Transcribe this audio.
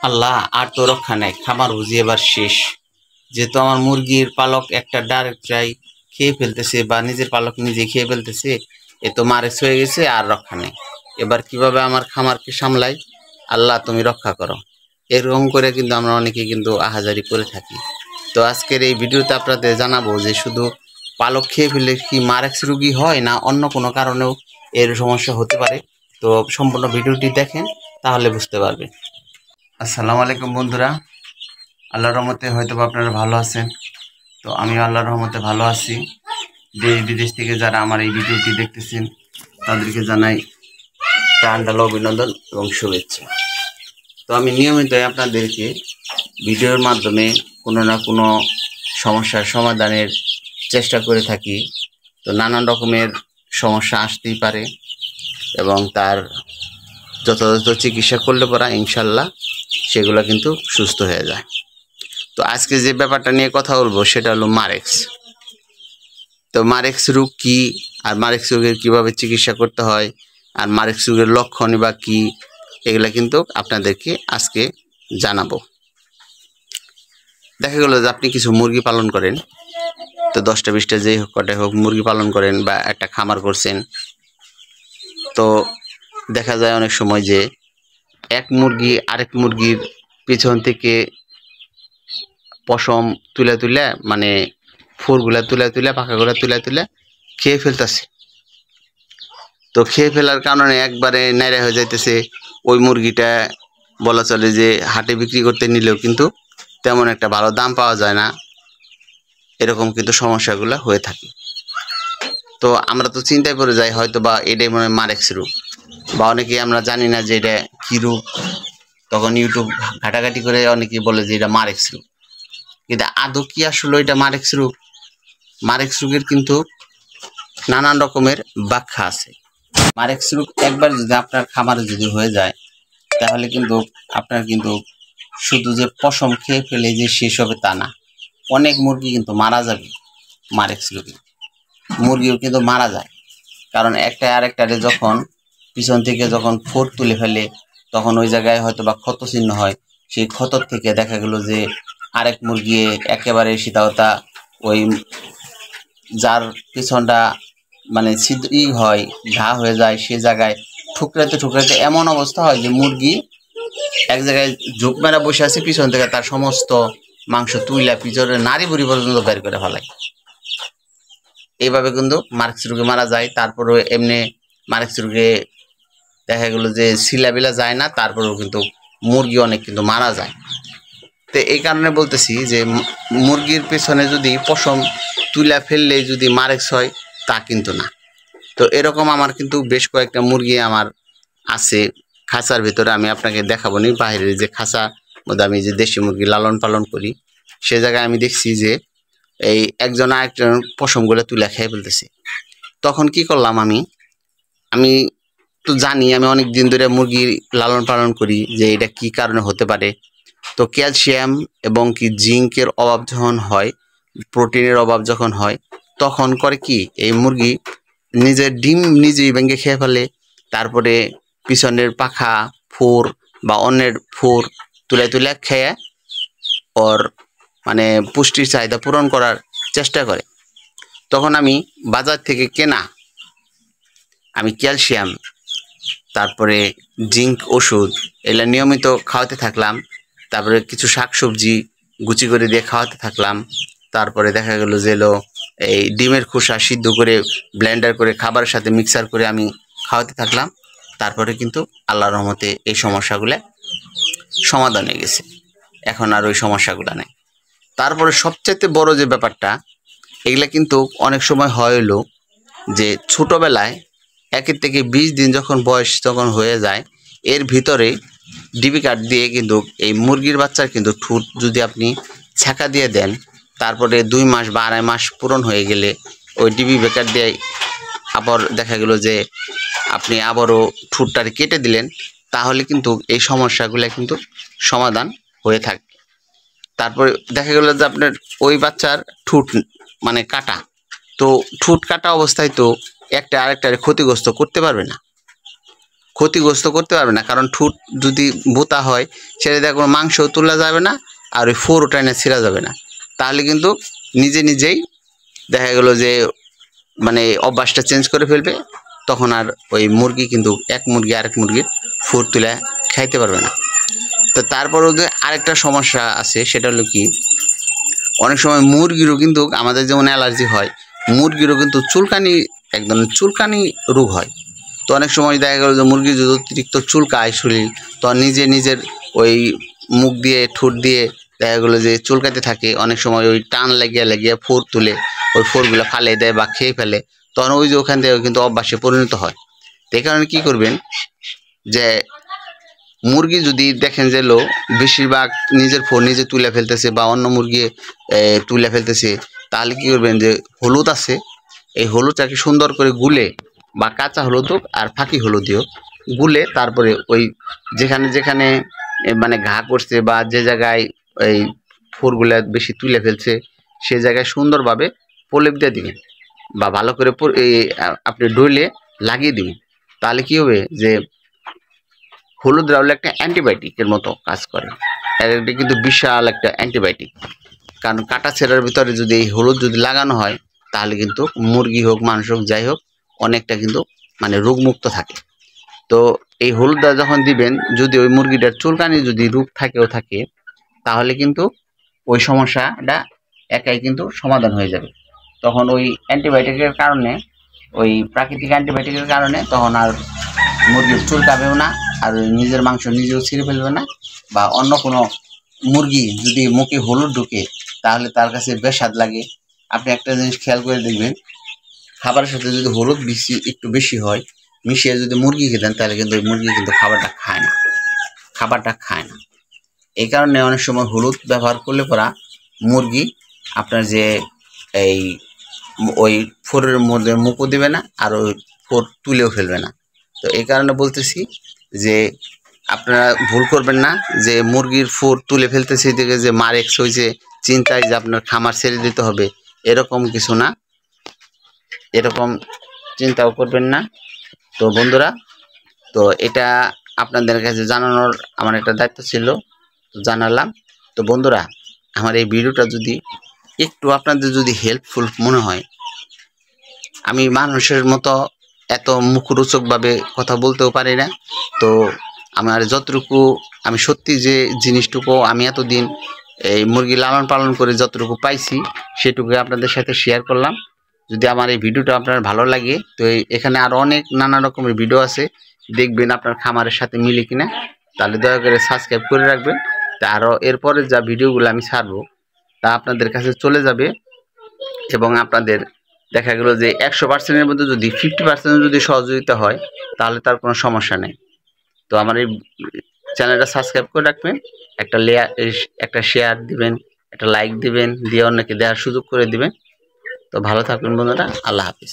আল্লাহ আর তো রক্ষা নাই, খামার বুঝি এবার শেষ। যেহেতু আমার মুরগির পালক একটা ডাইরেক্ট যাই খেয়ে ফেলতেছে বা নিজের পালক নিজে খেয়ে ফেলতেছে, এ তো মারেক্স হয়ে গেছে, আর রক্ষা নেই। এবার কিভাবে আমার খামারকে সামলাই, আল্লাহ তুমি রক্ষা করো। এরকম করে কিন্তু আমরা অনেকে কিন্তু আহাজারি করে থাকি। তো আজকের এই ভিডিওতে আপনাদের জানাবো যে শুধু পালক খেয়ে ফেললে কি মারেক্স রোগী হয়, না অন্য কোনো কারণেও এর সমস্যা হতে পারে। তো সম্পূর্ণ ভিডিওটি দেখেন, তাহলে বুঝতে পারবেন। আসসালামু আলাইকুম বন্ধুরা, আল্লাহর রহমতে হয়তো আপনারা ভালো আছেন। তো আমিও আল্লাহর রহমতে ভালো আছি। দেশ বিদেশ থেকে যারা আমার এই ভিডিওটি দেখতেছেন তাদেরকে জানাই প্রাণঢালা অভিনন্দন এবং শুভেচ্ছা। তো আমি নিয়মিত আপনাদেরকে ভিডিওর মাধ্যমে কোনো না কোনো সমস্যার সমাধানের চেষ্টা করে থাকি। তো নানান রকমের সমস্যা আসতেই পারে এবং তার যথাযথ চিকিৎসা করলে পরা ইনশাল্লাহ সেগুলো কিন্তু সুস্থ হয়ে যায়। তো আজকে যে ব্যাপারটা নিয়ে কথা বলবো সেটা হলো মারেক্স। তো মারেক্স রোগ কী, আর মারেক্স রোগের কীভাবে চিকিৎসা করতে হয়, আর মারেক্স রোগের লক্ষণ বা কী, এগুলা কিন্তু আপনাদেরকে আজকে জানাবো। দেখা গেলো যে আপনি কিছু মুরগি পালন করেন, তো 10টা 20টা যেই হোক কটাই হোক মুরগি পালন করেন বা একটা খামার করছেন। তো দেখা যায় অনেক সময় যে এক মুরগি আরেক মুরগির পিছন থেকে পশম তুলে তুলে, মানে ফুরগুলা তুলে তুলে, পাখাগুলা তুলে তুলে খেয়ে ফেলতেছে। তো খেয়ে ফেলার কারণে একবারে নেড়ে হয়ে যাইতেছে। ওই মুরগিটা বলা চলে যে হাটে বিক্রি করতে নিলেও কিন্তু তেমন একটা ভালো দাম পাওয়া যায় না। এরকম কিন্তু সমস্যাগুলো হয়ে থাকে। তো আমরা তো চিন্তায় পড়ে যাই হয়তো বা এটাই মনে হয় মারেক্স রোগ, বা অনেকেই আমরা জানি না যে এটা কী রোগ। তখন ইউটিউব ঘাটাঘাটি করে অনেকেই বলে যে এটা মারেক্স রোগ। কিন্তু আদৌ কি আসলে এটা মারেক্স রোগ? মারেক্স রোগের কিন্তু নানান রকমের ব্যাখ্যা আছে। মারেক্স রোগ একবার যদি আপনার খামারে যদি হয়ে যায়, তাহলে কিন্তু আপনার কিন্তু শুধু যে পশম খেয়ে ফেলে যে শেষ হবে তা না, অনেক মুরগি কিন্তু মারা যাবে মারেক্স রোগে। মুরগিও কিন্তু মারা যায়, কারণ একটা আরেকটারে যখন পিছন থেকে যখন ফোর তুলে ফেলে, তখন ওই জায়গায় হয়তো বা ক্ষত চিহ্ন হয়। সেই ক্ষতর থেকে দেখা গেল যে আরেক মুরগি একেবারে সীতাহতা ওই যার পিছনটা মানে ছিদ্রই হয়, ঘা হয়ে যায়, সে জায়গায় ঠুকরাতে ঠুকরাতে এমন অবস্থা হয় যে মুরগি এক জায়গায় ঝোঁক মেরা বসে আছে, পিছন থেকে তার সমস্ত মাংস তুইলা পিছনে নাড়ি বুড়ি পর্যন্ত বের করে ফেলায়। এইভাবে কিন্তু মারেক্স রোগে মারা যায়। তারপরে এমনি মারেক্স রোগে দেখা গেল যে শিলাবিলা যায় না, তারপরেও কিন্তু মুরগি অনেক কিন্তু মারা যায়। তো এই কারণে বলতেছি যে মুরগির পেছনে যদি পশম তুলা ফেললেই যদি মারেক্স হয়, তা কিন্তু না। তো এরকম আমার কিন্তু বেশ কয়েকটা মুরগি আমার আছে খাঁচার ভিতরে। আমি আপনাকে দেখাবো নি, বাইরের যে খাঁচা মধ্যে আমি যে দেশি মুরগি লালন পালন করি, সে জায়গায় আমি দেখছি যে এই একজন আরেকজন পশমগুলো তুলে খেয়ে ফেলতেছে। তখন কি করলাম, আমি তো জানি, আমি অনেক দিন ধরে মুরগি লালন পালন করি যে এটা কি কারণে হতে পারে। তো ক্যালসিয়াম এবং কি জিঙ্কের অভাব যখন হয়, প্রোটিনের অভাব যখন হয়, তখন করে কি এই মুরগি নিজের ডিম নিজেই ভেঙে খেয়ে ফেলে। তারপরে পিছনের পাখা ফোর বা অন্যের ফোর তুলে তুলে খেয়ে ওর মানে পুষ্টির চাহিদা পূরণ করার চেষ্টা করে। তখন আমি বাজার থেকে কেনা আমি ক্যালসিয়াম, তারপরে জিঙ্ক ওষুধ এগুলো নিয়মিত খাওয়াতে থাকলাম। তারপরে কিছু শাকসবজি গুচি করে দিয়ে খাওয়াতে থাকলাম। তারপরে দেখা গেল যে এই ডিমের খোসা সিদ্ধ করে ব্লেন্ডার করে খাবারের সাথে মিক্সার করে আমি খাওয়াতে থাকলাম। তারপরে কিন্তু আল্লাহর রহমতে এই সমস্যাগুলো সমাধান হয়ে গেছে। এখন আর ওই সমস্যাগুলো নেই। তারপরে সবচেয়ে বড় যে ব্যাপারটা, এগুলা কিন্তু অনেক সময় হয় হলো যে ছোটোবেলায় 1 থেকে 20 দিন যখন বয়স যখন হয়ে যায়, এর ভিতরে ডিবি কার্ড দিয়ে কিন্তু এই মুরগির বাচ্চার কিন্তু ঠোঁট যদি আপনি ছ্যাঁকা দিয়ে দেন, তারপরে 2 মাস বা 2.5 মাস পূরণ হয়ে গেলে ওই ডিবি বেকার দিয়ে আবার দেখা গেল যে আপনি আবারও ঠোঁটটারে কেটে দিলেন, তাহলে কিন্তু এই সমস্যাগুলো কিন্তু সমাধান হয়ে থাকে। তারপরে দেখা গেল যে আপনার ওই বাচ্চার ঠোঁট মানে কাটা, তো ঠোঁট কাটা অবস্থায় তো একটা আরেকটারে ক্ষতিগ্রস্ত করতে পারবে না। ক্ষতিগ্রস্ত করতে পারবে না, কারণ ঠোঁট যদি বোতা হয় সেটা দিয়ে কোনো মাংস তোলা যাবে না, আর ওই ফোর টাইনে ছিঁড়া যাবে না। তাহলে কিন্তু নিজেই দেখা গেল যে মানে অভ্যাসটা চেঞ্জ করে ফেলবে, তখন আর ওই মুরগি কিন্তু এক মুরগি আরেক মুরগির ফোর তুলে খাইতে পারবে না। তো তারপরেও যে আরেকটা সমস্যা আছে, সেটা হলো কি, অনেক সময় মুরগিরও কিন্তু আমাদের যেমন অ্যালার্জি হয়, মুরগিরও কিন্তু চুলকানি, একদম চুলকানি রোগ হয়। তো অনেক সময় দেখা গেল যে মুরগি যদি অতিরিক্ত চুলকায় শরীর, তো নিজের ওই মুখ দিয়ে ঠোঁট দিয়ে দেখা গেলো যে চুলকাতে থাকে। অনেক সময় ওই টান লাগিয়ে ফোর তুলে ওই ফোরগুলো ফালে দেয় বা খেয়ে ফেলে, তখন ওই যে ওখান থেকে কিন্তু অভ্যাসে পরিণত হয়। তো এই কারণে কী করবেন, যে মুরগি যদি দেখেন যে বেশিরভাগ নিজের ফোর নিজে তুলে ফেলতেছে বা অন্য মুরগি তুলে ফেলতেছে, তাহলে কী করবেন, যে হলুদ আছে, এই হলুদটাকে সুন্দর করে গুলে, বা কাঁচা হলুদ হোক আর ফাঁকি হলুদ হোক, গুলে তারপরে ওই যেখানে মানে ঘা করছে বা যে জায়গায় এই ফোরগুলা বেশি তুলে ফেলছে, সে জায়গায় সুন্দরভাবে প্রলেপ দিয়ে দিবেন, বা ভালো করে আপনি ডইলে লাগিয়ে দিবেন। তাহলে কি হবে, যে হলুদ রাউল একটা অ্যান্টিবায়োটিকের মতো কাজ করে। এটা কিন্তু বিশাল একটা অ্যান্টিবায়োটিক, কারণ কাটা ছেঁড়ার ভিতরে যদি এই হলুদ যদি লাগানো হয়, তাহলে কিন্তু মুরগি হোক মানুষ হোক যাই হোক অনেকটা কিন্তু মানে রোগমুক্ত থাকে। তো এই হলুদটা যখন দিবেন, যদি ওই মুরগিটার চুলকানি যদি রোগ থাকে, তাহলে কিন্তু ওই সমস্যাটা একাই কিন্তু সমাধান হয়ে যাবে। তখন ওই অ্যান্টিবায়োটিকের কারণে, ওই প্রাকৃতিক অ্যান্টিবায়োটিকের কারণে তখন আর মুরগির চুলকাবেও না, আর নিজের মাংস নিজেও ছিঁড়ে ফেলবে না। বা অন্য কোনো মুরগি যদি মুখে হলুদ ঢুকে, তাহলে তার কাছে বেস্বাদ লাগে। আপনি একটা জিনিস খেয়াল করে দেখবেন, খাবারের সাথে যদি হলুদ একটু বেশি হয়, মিশিয়ে যদি মুরগি খেতেন, তাহলে কিন্তু ওই মুরগি কিন্তু খাবারটা খায় না। এই কারণে অনেক সময় হলুদ ব্যবহার করলে পরা মুরগি আপনার যে এই ওই ফোরের মধ্যে মুখও দেবে না, আর ওই ফোর তুলেও ফেলবে না। তো এই কারণে বলতেছি যে আপনারা ভুল করবেন না, যে মুরগির ফোর তুলে ফেলতেছি দেখে যে মারেক্স হয়েছে চিন্তায় যে আপনার খামার ছেড়ে দিতে হবে, এরকম কিছু না, এরকম চিন্তাও করবেন না। তো বন্ধুরা, তো এটা আপনাদের কাছে জানানোর আমার একটা দায়িত্ব ছিল, তো জানালাম। তো বন্ধুরা, আমার এই ভিডিওটা যদি একটু আপনাদের যদি হেল্পফুল মনে হয়, আমি মানুষের মতো এত মুখরোচকভাবে কথা বলতেও পারি না, তো আমার যতটুকু আমি সত্যি যে জিনিসটুকু আমি এতদিন এই মুরগি লালন পালন করে যতটুকু পাইছি, সেটুকু আপনাদের সাথে শেয়ার করলাম। যদি আমার এই ভিডিওটা আপনার ভালো লাগে, তো এখানে আরও অনেক নানা রকমের ভিডিও আছে, দেখবেন আপনার খামারের সাথে মিলে কিনা, তাহলে দয়া করে সাবস্ক্রাইব করে রাখবেন। তা আরও এরপরে যা ভিডিওগুলো আমি ছাড়বো, তা আপনাদের কাছে চলে যাবে, এবং আপনাদের দেখা গেল যে 100%-এর মধ্যে যদি 50% যদি সহযোগিতা হয়, তাহলে তার কোনো সমস্যা নেই। তো আমার এই চ্যানেলটা সাবস্ক্রাইব করে রাখবেন, একটা শেয়ার দিবেন, একটা লাইক দিবেন, দিয়ে অন্যকে দেওয়ার সুযোগ করে দিবেন। তো ভালো থাকবেন বন্ধুরা, আল্লাহ হাফিজ।